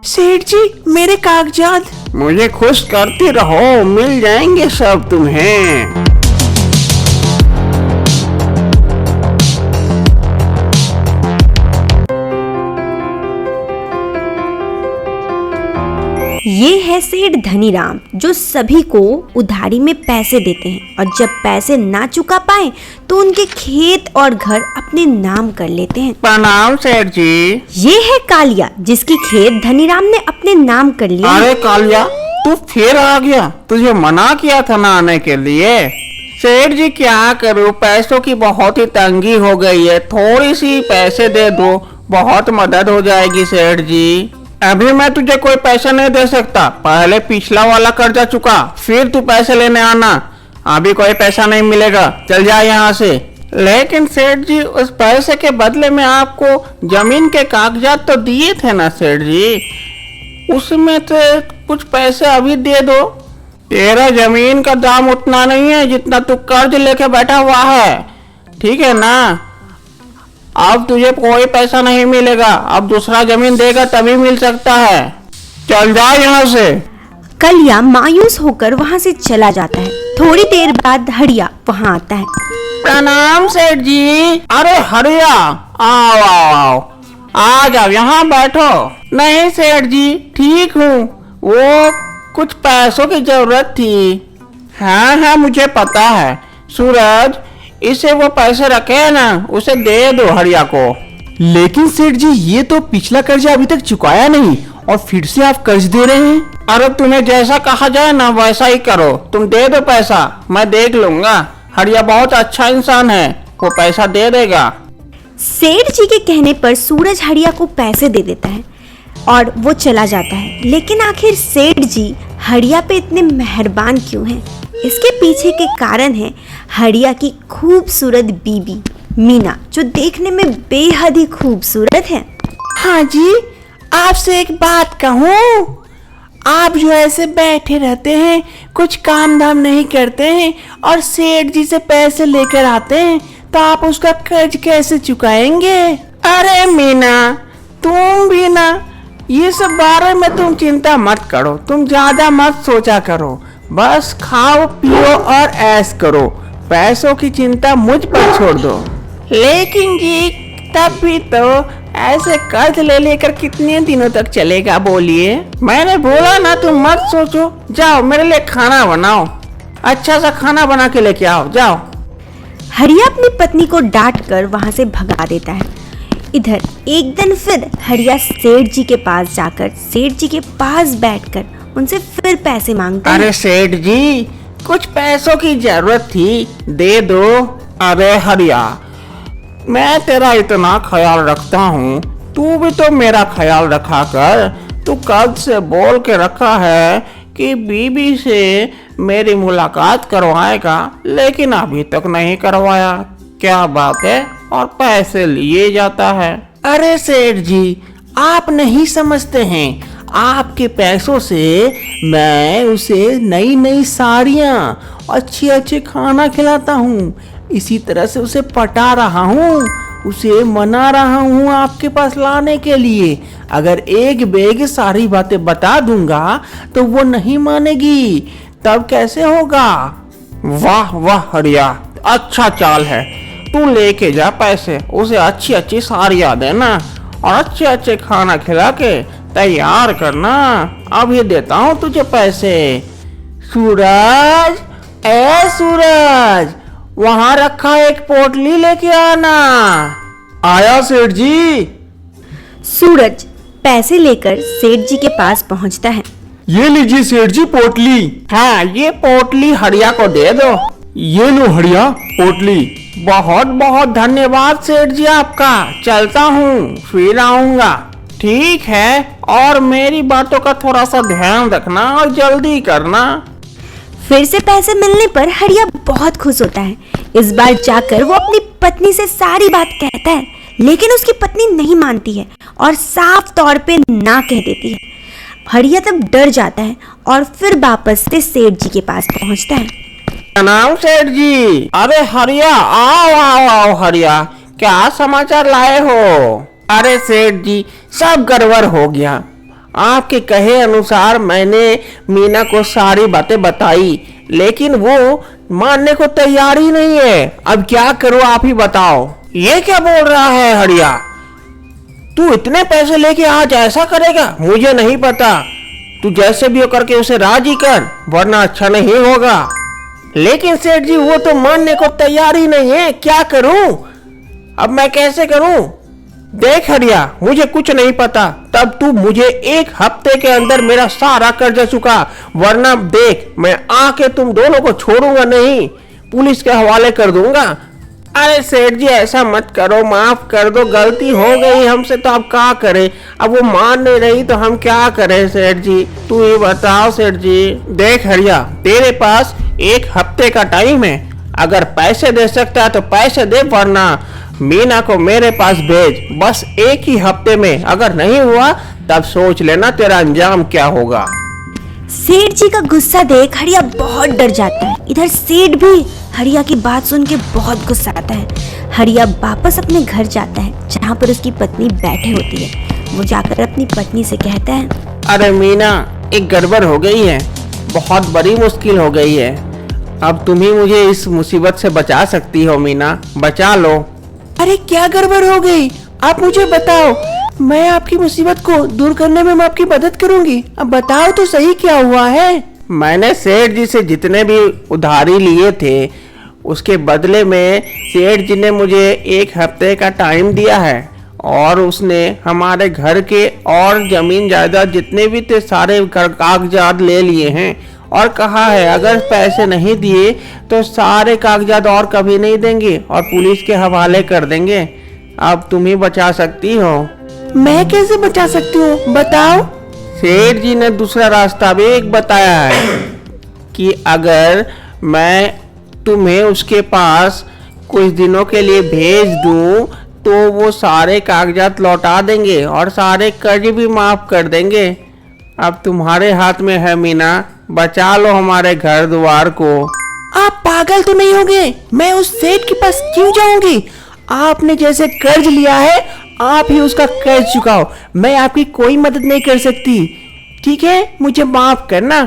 सेठ जी मेरे कागजात। मुझे खुश करती रहो, मिल जाएंगे सब तुम्हें। ये है सेठ धनीराम जो सभी को उधारी में पैसे देते हैं और जब पैसे ना चुका पाए तो उनके खेत और घर अपने नाम कर लेते हैं। प्रणाम सेठ जी। ये है कालिया जिसकी खेत धनीराम ने अपने नाम कर लिया। अरे कालिया, तू फिर आ गया? तुझे मना किया था ना आने के लिए। सेठ जी क्या करूं, पैसों की बहुत ही तंगी हो गई है, थोड़ी सी पैसे दे दो, बहुत मदद हो जाएगी सेठ जी। अभी मैं तुझे कोई पैसा नहीं दे सकता, पहले पिछला वाला कर्जा चुका फिर तू पैसे लेने आना, अभी कोई पैसा नहीं मिलेगा, चल जा यहाँ से। लेकिन सेठ जी उस पैसे के बदले में आपको जमीन के कागजात तो दिए थे ना सेठ जी, उसमें से कुछ पैसे अभी दे दो। तेरा जमीन का दाम उतना नहीं है जितना तू कर्ज लेके बैठा हुआ है, ठीक है ना? अब तुझे कोई पैसा नहीं मिलेगा, अब दूसरा जमीन देगा तभी मिल सकता है, चल जा यहाँ से। कलिया मायूस होकर वहाँ से चला जाता है। थोड़ी देर बाद हरिया वहाँ आता है। प्रणाम सेठ जी। अरे हरिया, आओ आओ आओ, आ जाओ यहाँ बैठो। नहीं सेठ जी ठीक हूँ, वो कुछ पैसों की जरूरत थी। हाँ हाँ मुझे पता है। सूरज, इसे वो पैसे रखे हैं ना, उसे दे दो हरिया को। लेकिन सेठ जी ये तो पिछला कर्जा अभी तक चुकाया नहीं और फिर से आप कर्ज दे रहे हैं। अरे तुम्हें जैसा कहा जाए ना वैसा ही करो, तुम दे दो पैसा, मैं देख लूंगा। हरिया बहुत अच्छा इंसान है, वो पैसा दे देगा। सेठ जी के कहने पर सूरज हरिया को पैसे दे देता है और वो चला जाता है। लेकिन आखिर सेठ जी हरिया पे इतने मेहरबान क्यों हैं? इसके पीछे के कारण है हरिया की खूबसूरत बीबी मीना, जो देखने में बेहद ही खूबसूरत है। हाँ जी, आपसे एक बात कहूँ, आप जो ऐसे बैठे रहते हैं, कुछ काम धाम नहीं करते हैं और सेठ जी से पैसे लेकर आते हैं, तो आप उसका कर्ज कैसे चुकाएंगे? अरे मीना, तुम भी ना, ये सब बारे में तुम चिंता मत करो, तुम ज्यादा मत सोचा करो, बस खाओ पियो और ऐश करो, पैसों की चिंता मुझ पर छोड़ दो। लेकिन जी तब भी तो ऐसे कर्ज ले लेकर कितने दिनों तक चलेगा बोलिए? मैंने बोला ना तुम मत सोचो, जाओ मेरे लिए खाना बनाओ, अच्छा सा खाना बना के लेके आओ, जाओ। हरिया अपनी पत्नी को डांट कर वहाँ से भगा देता है। इधर एक दिन फिर हरिया सेठ जी के पास जाकर सेठ जी के पास बैठकर उनसे फिर पैसे मांगता है। अरे सेठ जी कुछ पैसों की जरूरत थी, दे दो। अरे हरिया, मैं तेरा इतना ख्याल रखता हूँ, तू भी तो मेरा ख्याल रखा कर। तू कब से बोल के रखा है कि बीबी से मेरी मुलाकात करवाएगा, लेकिन अभी तक नहीं करवाया, क्या बात है? और पैसे लिए जाता है। अरे सेठ जी आप नहीं समझते हैं, आपके पैसों से मैं उसे नई नई साड़ियाँ, अच्छे अच्छे खाना खिलाता हूँ, इसी तरह से उसे पटा रहा हूँ, उसे मना रहा हूँ आपके पास लाने के लिए। अगर एक बेग सारी बातें बता दूंगा तो वो नहीं मानेगी, तब कैसे होगा? वाह वाह हरिया, अच्छा चाल है, तू लेके जा पैसे, उसे अच्छी अच्छी साड़ियाँ देना और अच्छे अच्छे खाना खिला के तैयार करना। अभी देता हूँ तुझे पैसे। सूरज, ए सूरज, वहाँ रखा एक पोटली लेके आना। आया सेठ जी। सूरज पैसे लेकर सेठ जी के पास पहुंचता है। ये लीजिए सेठ जी पोटली। हाँ ये पोटली हरिया को दे दो। ये लो हरिया पोटली। बहुत बहुत धन्यवाद सेठ जी आपका, चलता हूँ, फिर आऊंगा। ठीक है, और मेरी बातों का थोड़ा सा ध्यान रखना और जल्दी करना। फिर से पैसे मिलने पर हरिया बहुत खुश होता है। इस बार जाकर वो अपनी पत्नी से सारी बात कहता है, लेकिन उसकी पत्नी नहीं मानती है और साफ तौर पे ना कह देती है। हरिया तब डर जाता है और फिर वापस से सेठ जी के पास पहुंचता है। प्रणाम सेठ जी। अरे हरिया, आओ आओ आओ हरिया, क्या समाचार लाए हो? अरे सेठ जी सब गड़बड़ हो गया, आपके कहे अनुसार मैंने मीना को सारी बातें बताई, लेकिन वो मानने को तैयार ही नहीं है। अब क्या करूं आप ही बताओ। ये क्या बोल रहा है हरिया? तू इतने पैसे लेके आज ऐसा करेगा? मुझे नहीं पता। तू जैसे भी हो करके उसे राजी कर, वरना अच्छा नहीं होगा। लेकिन सेठ जी वो तो मानने को तैयार ही नहीं है, क्या करूं? अब मैं कैसे करूं? देख हरिया, मुझे कुछ नहीं पता, तब तू मुझे 1 हफ्ते के अंदर मेरा सारा कर्जा चुका, वरना देख मैं आके तुम दोनों को छोड़ूंगा नहीं, पुलिस के हवाले कर दूंगा। अरे सेठ जी ऐसा मत करो, माफ कर दो, गलती हो गई हमसे, तो अब क्या करें? अब वो मान नहीं रही तो हम क्या करें सेठ जी? तू ये बताओ सेठ जी। देख हरिया, तेरे पास 1 हफ्ते का टाइम है, अगर पैसे दे सकता है तो पैसे दे, वरना मीना को मेरे पास भेज। बस 1 ही हफ्ते में, अगर नहीं हुआ तब सोच लेना तेरा अंजाम क्या होगा। सेठ जी का गुस्सा देख हरिया बहुत डर जाता है। इधर सेठ भी हरिया की बात सुन के बहुत गुस्सा आता है। हरिया वापस अपने घर जाता है जहाँ पर उसकी पत्नी बैठे होती है। वो जाकर अपनी पत्नी से कहता है, अरे मीना, एक गड़बड़ हो गई है, बहुत बड़ी मुश्किल हो गई है। अब तुम ही मुझे इस मुसीबत से बचा सकती हो मीना, बचा लो। अरे क्या गड़बड़ हो गई? आप मुझे बताओ, मैं आपकी मुसीबत को दूर करने में मैं आपकी मदद करूंगी। अब बताओ तो सही क्या हुआ है? मैंने सेठ जी से जितने भी उधारी लिए थे उसके बदले में सेठ जी ने मुझे 1 हफ्ते का टाइम दिया है, और उसने हमारे घर के और जमीन जायदाद जितने भी थे सारे कागजात ले लिए हैं, और कहा है अगर पैसे नहीं दिए तो सारे कागजात और कभी नहीं देंगे और पुलिस के हवाले कर देंगे। अब तुम ही बचा सकती हो। मैं कैसे बचा सकती हूँ, बताओ। सेठ जी ने दूसरा रास्ता भी एक बताया है कि अगर मैं तुम्हें उसके पास कुछ दिनों के लिए भेज दूं तो वो सारे कागजात लौटा देंगे और सारे कर्ज भी माफ कर देंगे। अब तुम्हारे हाथ में है मीना, बचा लो हमारे घर द्वार को। आप पागल तो नहीं होंगे? मैं उस सेठ के पास क्यों जाऊंगी? आपने जैसे कर्ज लिया है आप ही उसका कर्ज चुकाओ, मैं आपकी कोई मदद नहीं कर सकती, ठीक है? मुझे माफ करना।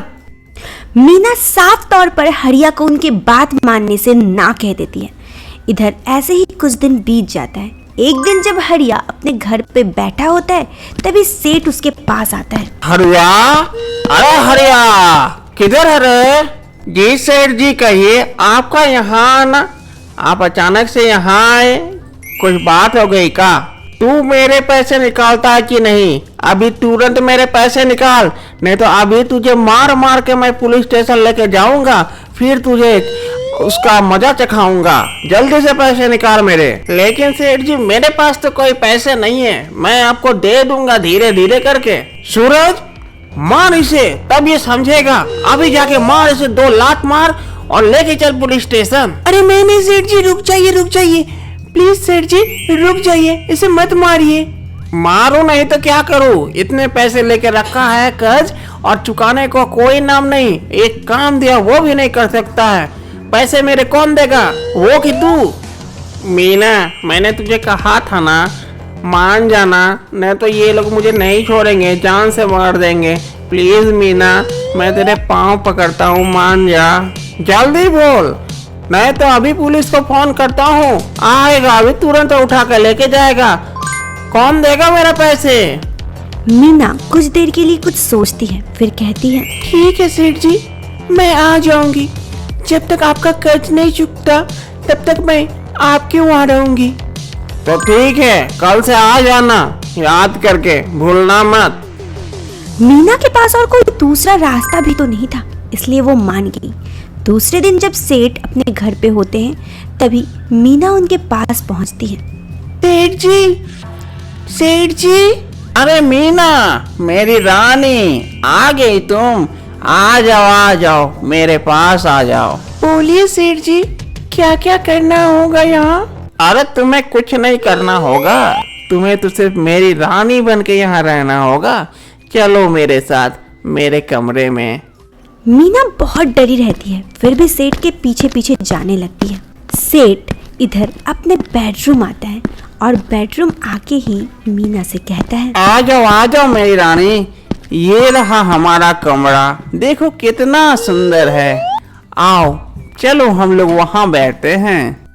मीना साफ तौर पर हरिया को उनकी बात मानने से ना कह देती है। इधर ऐसे ही कुछ दिन बीत जाता है। एक दिन जब हरिया अपने घर पे बैठा होता है तभी सेठ उसके पास आता है। हरिया, अरे हरिया, किधर है रे? जी सेठ जी, कहिए, आपका यहाँ आना? आप अचानक से यहाँ आए, कुछ बात हो गई का? तू मेरे पैसे निकालता है कि नहीं? अभी तुरंत मेरे पैसे निकाल, नहीं तो अभी तुझे मार मार के मैं पुलिस स्टेशन लेके जाऊंगा, फिर तुझे उसका मजा चखाऊंगा। जल्दी से पैसे निकाल मेरे। लेकिन सेठ जी मेरे पास तो कोई पैसे नहीं है, मैं आपको दे दूंगा धीरे धीरे करके। सूरज, मार इसे, तब ये समझेगा। अभी जाके मार इसे, 2 लात मार और लेके चल पुलिस स्टेशन। अरे नहीं सेठ जी, रुक जाइए, प्लीज सेठ जी रुक जाइए, इसे मत मारिए। मारो नहीं तो क्या करूं? इतने पैसे लेके रखा है कर्ज और चुकाने को कोई नाम नहीं, एक काम दिया वो भी नहीं कर सकता है। पैसे मेरे कौन देगा, वो कि तू? मीना, मैंने तुझे कहा था ना, मान जाना, नहीं तो ये लोग मुझे नहीं छोड़ेंगे, जान से मार देंगे। प्लीज मीना, मैं तेरे पाँव पकड़ता हूँ, मान जा, जल्दी बोल, नहीं तो अभी पुलिस को फोन करता हूँ, आएगा अभी तुरंत उठा कर लेके जाएगा। कौन देगा मेरे पैसे? मीना कुछ देर के लिए कुछ सोचती है, फिर कहती है, ठीक है सेठ जी, मैं आ जाऊंगी। जब तक आपका कर्ज नहीं चुकता तब तक मैं आपके वहाँ रहूंगी। तो ठीक है, कल से आ जाना, याद करके भूलना मत। मीना के पास और कोई दूसरा रास्ता भी तो नहीं था, इसलिए वो मान गई। दूसरे दिन जब सेठ अपने घर पे होते हैं तभी मीना उनके पास पहुंचती है। सेठ जी, अरे मीना, मेरी रानी, आ गई तुम? आ जाओ, मेरे पास आ जाओ। बोलिए सेठ जी, क्या क्या करना होगा यहाँ? अरे तुम्हें कुछ नहीं करना होगा, तुम्हें तो सिर्फ मेरी रानी बन के यहाँ रहना होगा। चलो मेरे साथ मेरे कमरे में। मीना बहुत डरी रहती है, फिर भी सेठ के पीछे पीछे जाने लगती है। सेठ इधर अपने बेडरूम आता है और बेडरूम आके ही मीना से कहता है, आ जाओ मेरी रानी, ये रहा हमारा कमरा, देखो कितना सुंदर है। आओ चलो हम लोग वहां बैठते हैं।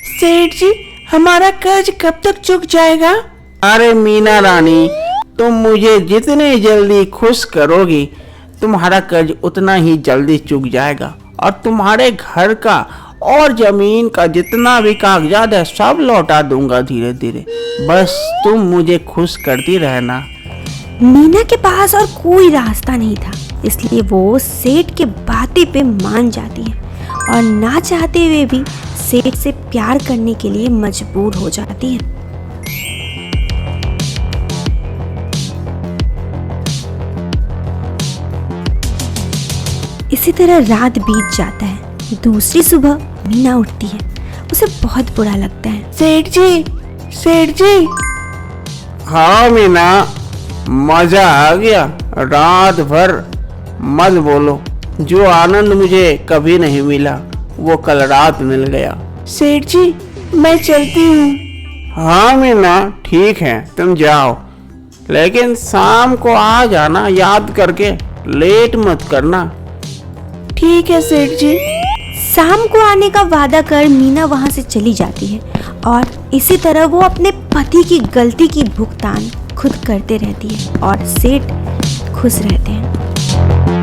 सेठ जी, हमारा कर्ज कब तक चुक जाएगा? अरे मीना रानी, तुम मुझे जितने जल्दी खुश करोगी तुम्हारा कर्ज उतना ही जल्दी चुक जाएगा, और तुम्हारे घर का और जमीन का जितना भी कागजात है सब लौटा दूंगा धीरे धीरे। बस तुम मुझे खुश करती रहना। मीना के पास और कोई रास्ता नहीं था, इसलिए वो सेठ के बातें पे मान जाती है और ना चाहते हुए भी सेठ से प्यार करने के लिए मजबूर हो जाती है। इसी तरह रात बीत जाता है। दूसरी सुबह मीना उठती है, उसे बहुत बुरा लगता है। सेठ जी, सेठ जी। हाँ मीना, मजा आ गया। रात भर मत बोलो, जो आनंद मुझे कभी नहीं मिला वो कल रात मिल गया। सेठ जी, मैं चलती हूँ। हाँ मीना ठीक है, तुम जाओ, लेकिन शाम को आ जाना याद करके, लेट मत करना। ठीक है सेठ जी। शाम को आने का वादा कर मीना वहां से चली जाती है और इसी तरह वो अपने पति की गलती की भुगतान खुद करते रहती है और सेठ खुश रहते हैं।